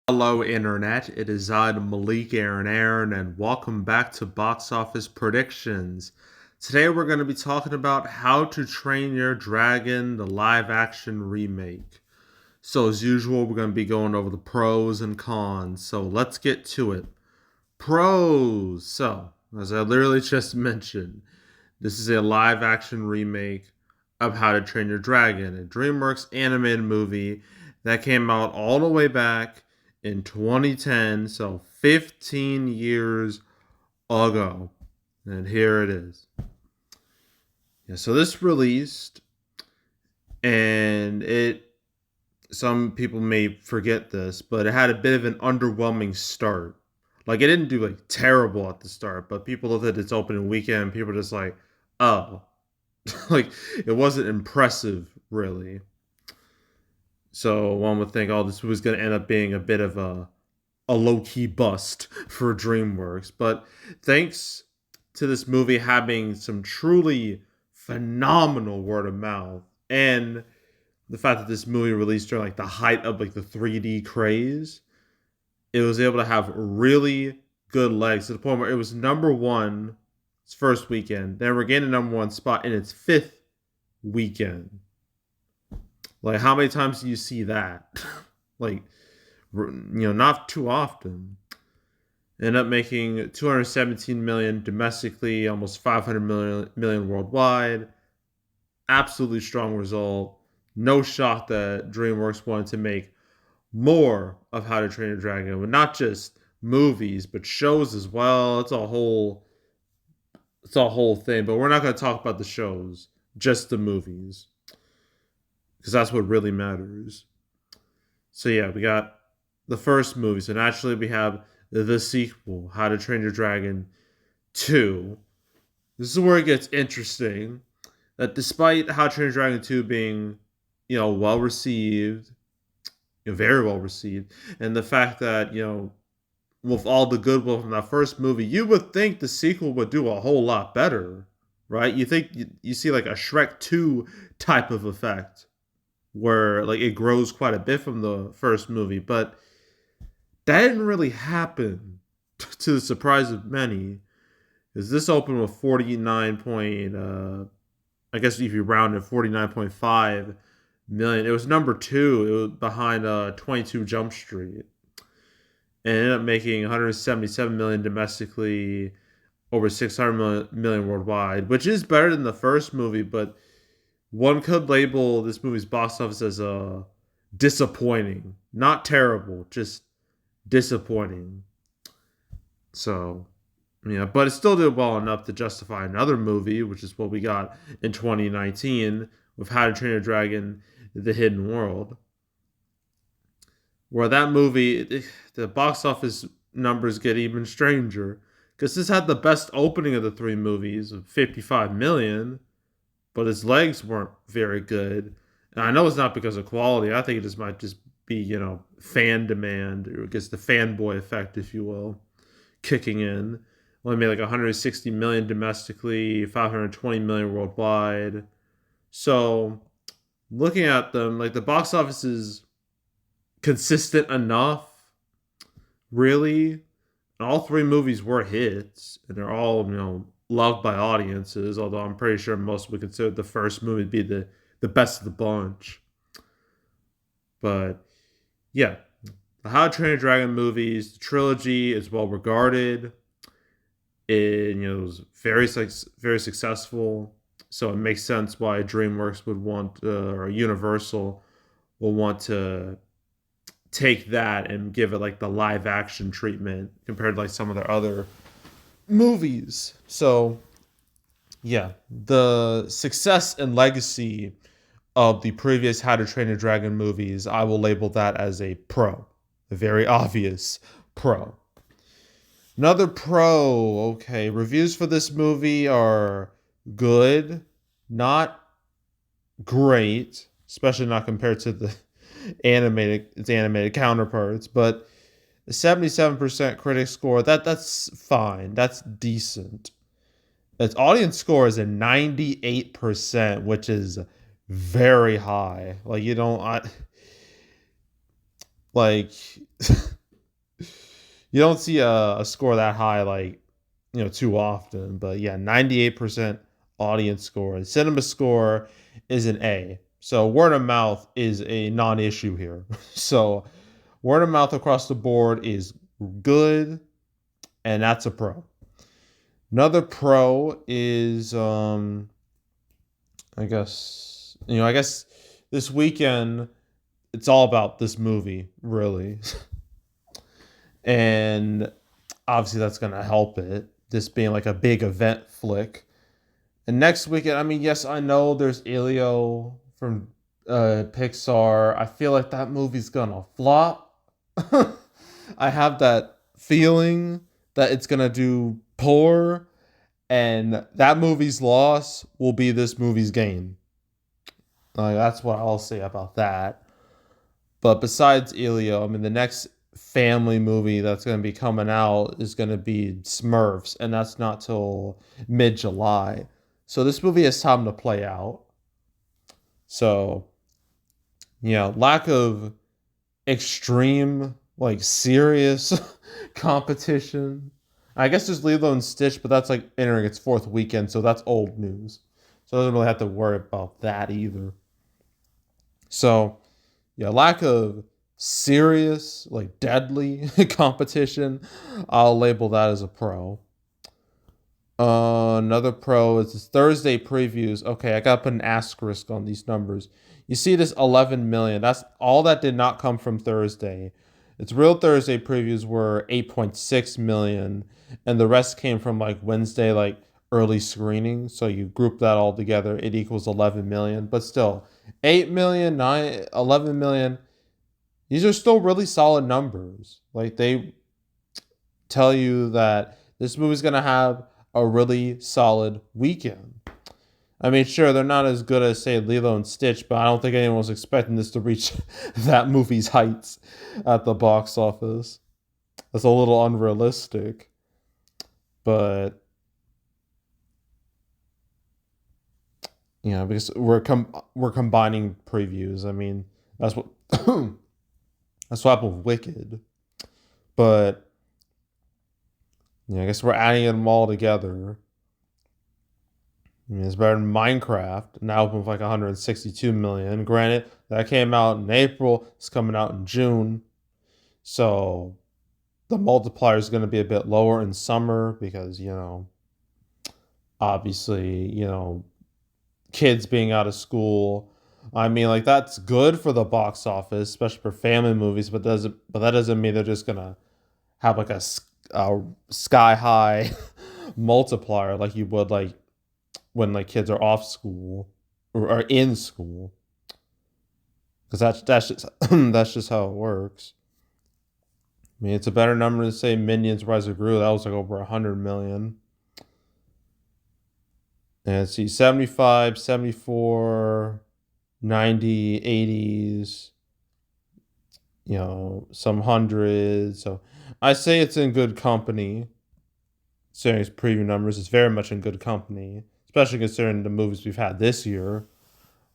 Hello, Internet. It is I, Malik Aaron, and welcome back to Box Office Predictions. Today, we're going to be talking about How to Train Your Dragon, the live action remake. So, as usual, we're going to be going over the pros and cons. So, let's get to it. Pros. So, as I literally just mentioned, this is a live action remake of How to Train Your Dragon, a DreamWorks animated movie that came out all the way back in 2010, so 15 years ago. And here it is. Yeah, so this released, and some people may forget this, but it had a bit of an underwhelming start. Like, it didn't do like terrible at the start, but people looked at its opening weekend, people were just like, oh, like it wasn't impressive really. So one would think, oh, this was going to end up being a bit of a low key bust for DreamWorks. But thanks to this movie having some truly phenomenal word of mouth, and the fact that this movie released during like the height of like the 3D craze, it was able to have really good legs to the point where it was number one its first weekend. Then regained the number one spot in its fifth weekend. Like, how many times do you see that? Like, not too often. Ended up making 217 million domestically, almost 500 million worldwide. Absolutely strong result. No shock that DreamWorks wanted to make more of How to Train Your Dragon, but not just movies, but shows as well. It's a whole thing. But we're not going to talk about the shows, just the movies, because that's what really matters. So yeah, we got the first movie. So naturally, we have the sequel, How to Train Your Dragon 2. This is where it gets interesting. That despite How to Train Your Dragon 2 being, well received, very well received, and the fact that, with all the goodwill from that first movie, you would think the sequel would do a whole lot better, right? You think you see like a Shrek 2 type of effect where like it grows quite a bit from the first movie, but that didn't really happen to the surprise of many. Is this opened with 49 point I guess if you round it 49.5 million. It was number 2. It was behind 22 Jump Street. And ended up making 177 million domestically, over 600 million worldwide, which is better than the first movie, but one could label this movie's box office as disappointing. Not terrible, just disappointing. So, yeah, but it still did well enough to justify another movie, which is what we got in 2019 with How to Train Your Dragon: The Hidden World. Where that movie, the box office numbers get even stranger because this had the best opening of the three movies of 55 million, but its legs weren't very good. And I know it's not because of quality. I think it just might just be, fan demand, or I guess the fanboy effect, if you will, kicking in. Only made like 160 million domestically, 520 million worldwide. So looking at them, like the box office is consistent enough, really. All three movies were hits, and they're all, loved by audiences, although I'm pretty sure most would consider the first movie to be the best of the bunch. But yeah, the How to Train Your Dragon movies, the trilogy is well regarded. It was very successful, so it makes sense why DreamWorks would want, or Universal will want to take that and give it like the live action treatment compared to like some of their other movies. So yeah, the success and legacy of the previous How to Train Your Dragon movies, I will label that as a pro, a very obvious pro. Another pro, okay, reviews for this movie are good, not great, especially not compared to its animated counterparts, but the 77% critic score, that's fine. That's decent. Its audience score is a 98%, which is very high. Like, you don't like You don't see a score that high like too often. But yeah, 98% audience score. The cinema score is an A. So word of mouth is a non-issue here. So word of mouth across the board is good, and that's a pro. Another pro is I guess this weekend it's all about this movie, really. And obviously that's gonna help it. This being like a big event flick. And next weekend, I mean, yes, I know there's Elio from Pixar. I feel like that movie's gonna flop. I have that feeling that it's gonna do poor, and that movie's loss will be this movie's gain. That's what I'll say about that. But besides Elio, I mean, the next family movie that's going to be coming out is going to be Smurfs, and that's not till mid July. So this movie has time to play out. So, lack of extreme, like serious competition. I guess there's Lilo and Stitch, but that's like entering its fourth weekend, so that's old news. So I don't really have to worry about that either. So, yeah, lack of serious, like deadly competition, I'll label that as a pro. Another pro is this Thursday previews. Okay, I gotta put an asterisk on these numbers. You see this 11 million. That's all that did not come from Thursday. Its real Thursday previews were 8.6 million, and the rest came from like Wednesday, like early screening. So you group that all together, it equals 11 million. But still, 8 million, 9, 11 million. These are still really solid numbers. Like they tell you that this movie's gonna have a really solid weekend. I mean, sure, they're not as good as say Lilo and Stitch, but I don't think anyone was expecting this to reach that movie's heights at the box office. That's a little unrealistic, but because we're combining previews. I mean, that's what that's what happened with Wicked, but I guess we're adding them all together. I mean, it's better than Minecraft, an album of like 162 million. Granted, that came out in April. It's coming out in June, so the multiplier is going to be a bit lower in summer because obviously kids being out of school. I mean, like that's good for the box office, especially for family movies. But that doesn't mean they're just gonna have like a sky high multiplier like you would like when like kids are off school or are in school, because that's just that's just how it works. I mean, it's a better number to say Minions Rise of Gru. That was like over 100 million. And see 75, 74, 90, 80s, some hundreds. So I say it's in good company. Considering its preview numbers, it's very much in good company, especially considering the movies we've had this year.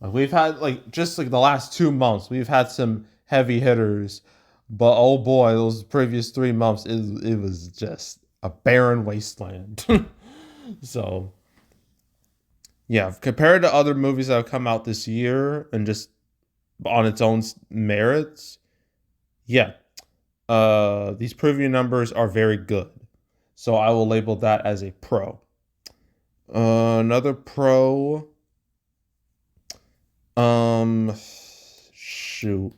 We've had like just like the last 2 months, we've had some heavy hitters, but oh boy, those previous 3 months, it was just a barren wasteland. So yeah, compared to other movies that have come out this year and just on its own merits, yeah, these preview numbers are very good. So I will label that as a pro. Another pro. Shoot.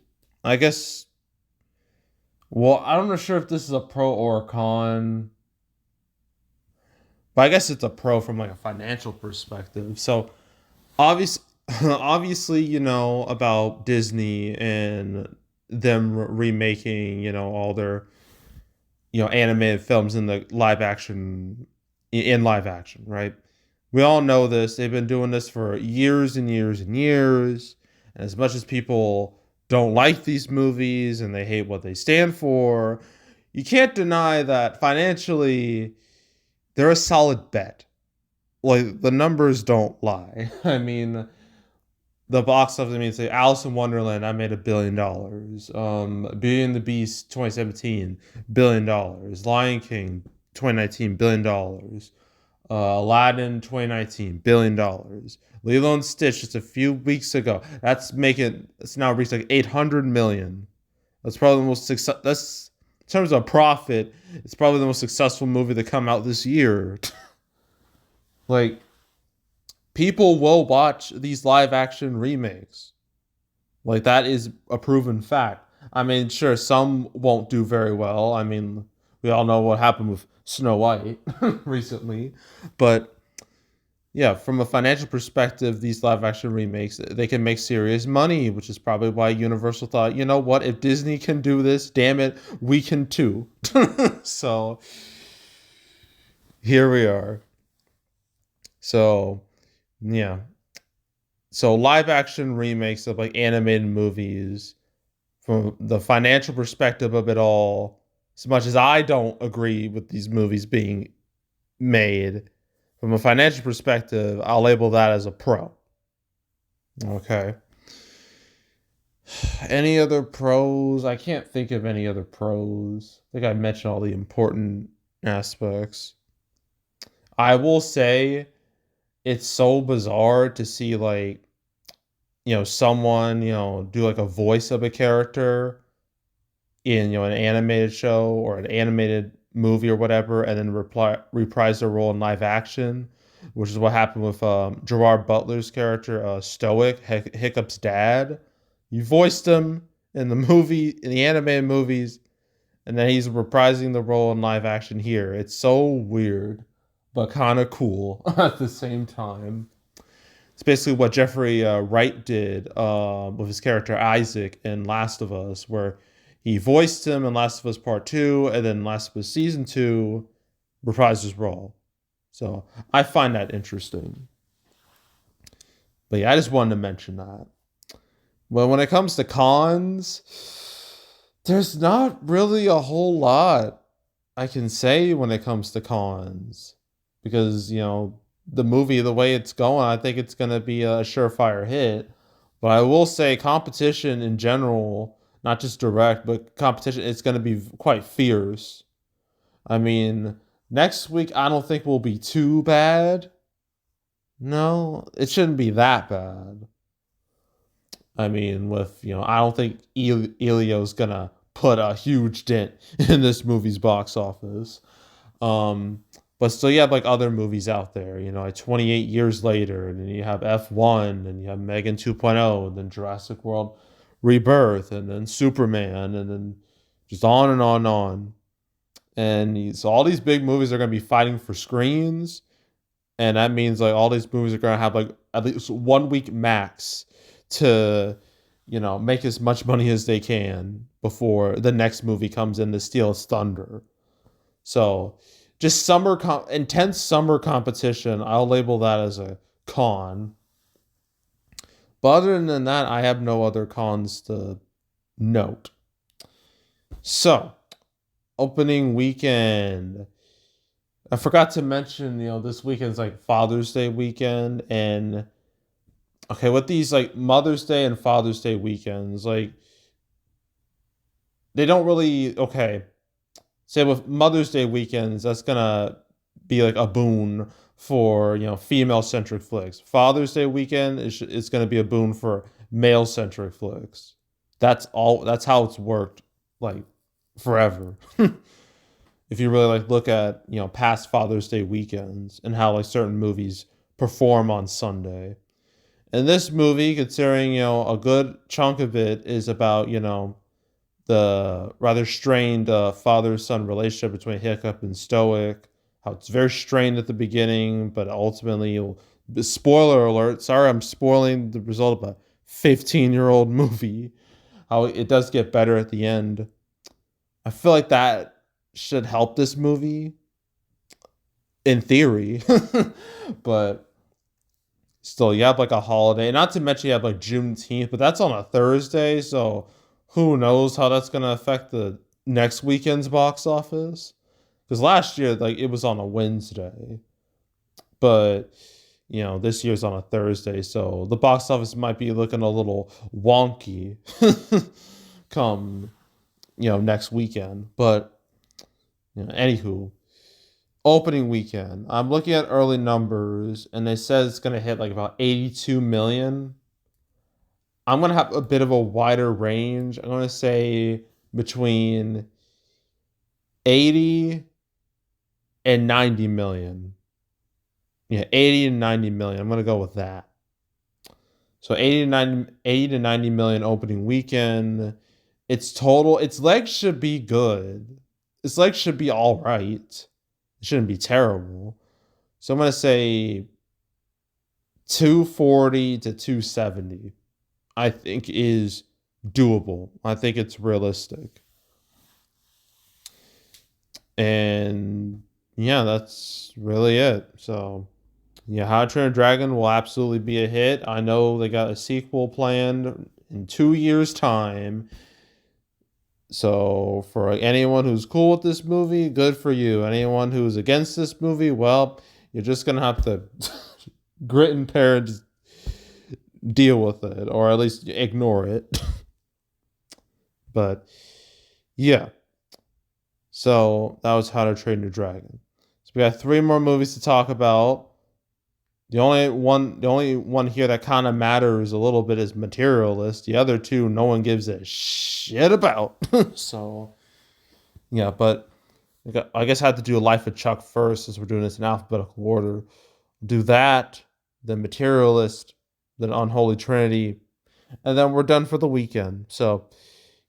I guess. Well, I'm not sure if this is a pro or a con, but I guess it's a pro from like a financial perspective. So, obvious, obviously, about Disney and them remaking, all their, animated films in the live action, right? We all know this. They've been doing this for years and years and years. And as much as people don't like these movies and they hate what they stand for, you can't deny that financially they're a solid bet. Like the numbers don't lie. I mean, the box office. I mean, say Alice in Wonderland, I made $1 billion. Beauty and the Beast 2017, $1 billion. Lion King 2019, $1 billion. Aladdin 2019, $1 billion. Lilo and Stitch just a few weeks ago. It's now reached like 800 million. That's probably the most success. That's in terms of profit. It's probably the most successful movie to come out this year. Like, people will watch these live action remakes. Like, that is a proven fact. I mean, sure, some won't do very well. I mean, we all know what happened with Snow White recently. But yeah, from a financial perspective, these live action remakes, they can make serious money, which is probably why Universal thought, you know what, if Disney can do this, damn it, we can too. So here we are. So yeah. So live action remakes of like animated movies, from the financial perspective of it all, as much as I don't agree with these movies being made, from a financial perspective, I'll label that as a pro. Okay. Any other pros? I can't think of any other pros. I think I mentioned all the important aspects. I will say it's so bizarre to see like, someone, do like a voice of a character in, an animated show or an animated movie or whatever, and then reprise their role in live action, which is what happened with Gerard Butler's character, Stoic, Hiccup's dad. You voiced him in the animated movies, and then he's reprising the role in live action here. It's so weird, but kind of cool at the same time. It's basically what Jeffrey Wright did with his character Isaac in Last of Us, where he voiced him in Last of Us Part 2, and then Last of Us Season 2 reprised his role. So I find that interesting. But yeah, I just wanted to mention that. Well, when it comes to cons, there's not really a whole lot I can say when it comes to cons. Because, the movie, the way it's going, I think it's going to be a surefire hit. But I will say competition in general, not just direct, but competition, it's going to be quite fierce. I mean, next week, I don't think will be too bad. No, it shouldn't be that bad. I mean, I don't think Elio's going to put a huge dent in this movie's box office. But still, you have like other movies out there, like 28 years later, and then you have F1, and you have Megan 2.0, and then Jurassic World Rebirth, and then Superman, and then just on and on and on. And so all these big movies are going to be fighting for screens, and that means like all these movies are going to have like at least 1 week max to, make as much money as they can before the next movie comes in to steal its thunder. So just intense summer competition, I'll label that as a con. But other than that, I have no other cons to note. So, opening weekend. I forgot to mention, this weekend's like Father's Day weekend. And, okay, with these like Mother's Day and Father's Day weekends, like, they don't really, okay. Say with Mother's Day weekends, that's gonna be like a boon for female-centric flicks. Father's Day weekend is gonna be a boon for male-centric flicks. That's all. That's how it's worked like forever. If you really like look at past Father's Day weekends and how like certain movies perform on Sunday. And this movie, considering a good chunk of it is about the rather strained father-son relationship between Hiccup and Stoic, how it's very strained at the beginning, but ultimately, spoiler alert, sorry I'm spoiling the result of a 15-year-old movie, how it does get better at the end. I feel like that should help this movie, in theory, but still, you have like a holiday, not to mention you have like Juneteenth, but that's on a Thursday, so who knows how that's going to affect the next weekend's box office? Because last year, like, it was on a Wednesday. But, this year's on a Thursday, so the box office might be looking a little wonky come, next weekend. But, anywho, opening weekend, I'm looking at early numbers, and they said it's going to hit like about 82 million. I'm going to have a bit of a wider range. I'm going to say between 80 and 90 million. Yeah, 80 and 90 million. I'm going to go with that. So 80 to 90 million opening weekend. Its legs should be good. Its legs should be all right. It shouldn't be terrible. So I'm going to say 240 to 270, I think, is doable. I think it's realistic. And yeah, that's really it. So yeah, How to Train Your Dragon will absolutely be a hit. I know they got a sequel planned in 2 years' time. So for anyone who's cool with this movie, good for you. Anyone who's against this movie, well, you're just gonna have to grit and bear and just deal with it, or at least ignore it. But yeah, so that was How to Train Your Dragon. So we got 3 more movies to talk about. The only one here that kind of matters a little bit is Materialist. The other 2, no one gives a shit about. So, yeah, but I guess I had to do Life of Chuck first, since we're doing this in alphabetical order. Do that, then Materialist, then Unholy Trinity, and then we're done for the weekend. So,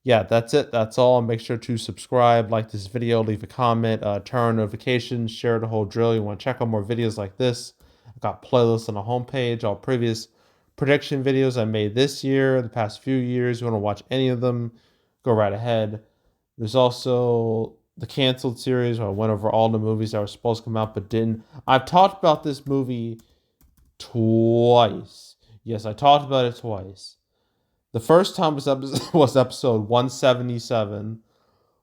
yeah, that's it. That's all. Make sure to subscribe, like this video, leave a comment, turn on notifications, share the whole drill. You want to check out more videos like this? I've got playlists on the homepage, all previous prediction videos I made this year, the past few years. You want to watch any of them, go right ahead. There's also the canceled series where I went over all the movies that were supposed to come out but didn't. I've talked about this movie twice. Yes, I talked about it twice. The first time was episode 177,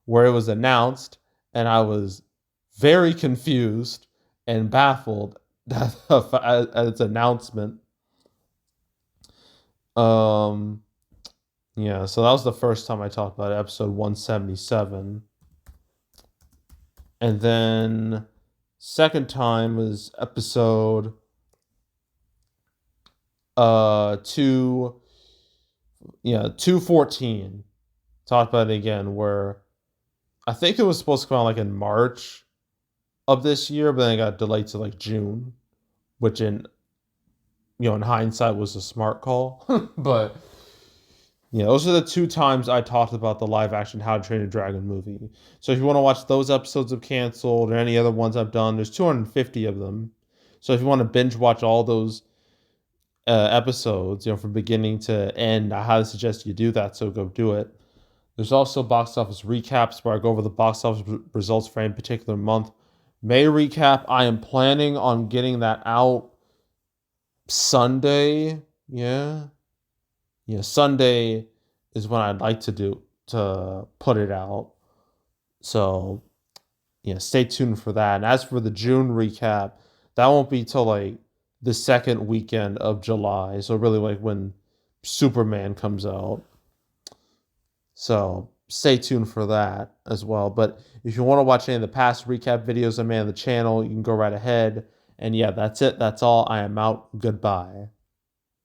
where it was announced, and I was very confused and baffled at its announcement. Yeah, so that was the first time I talked about it, episode 177. And then second time was episode 214. Talked about it again, where I think it was supposed to come out like in March of this year, but then it got delayed to like June, which in hindsight was a smart call. But yeah, those are the 2 times I talked about the live action How to Train Your Dragon movie. So if you want to watch those episodes of Canceled or any other ones I've done, there's 250 of them. So if you want to binge watch all those episodes, from beginning to end, I highly suggest you do that. So go do it. There's also box office recaps where I go over the box office results for any particular month. May recap, I am planning on getting that out Sunday. Yeah, Sunday is when I'd like to put it out. So, yeah, stay tuned for that. And as for the June recap, that won't be till like the second weekend of July. So really like when Superman comes out. So stay tuned for that as well. But if you want to watch any of the past recap videos I made on the channel, you can go right ahead. And yeah, that's it. That's all. I am out. Goodbye.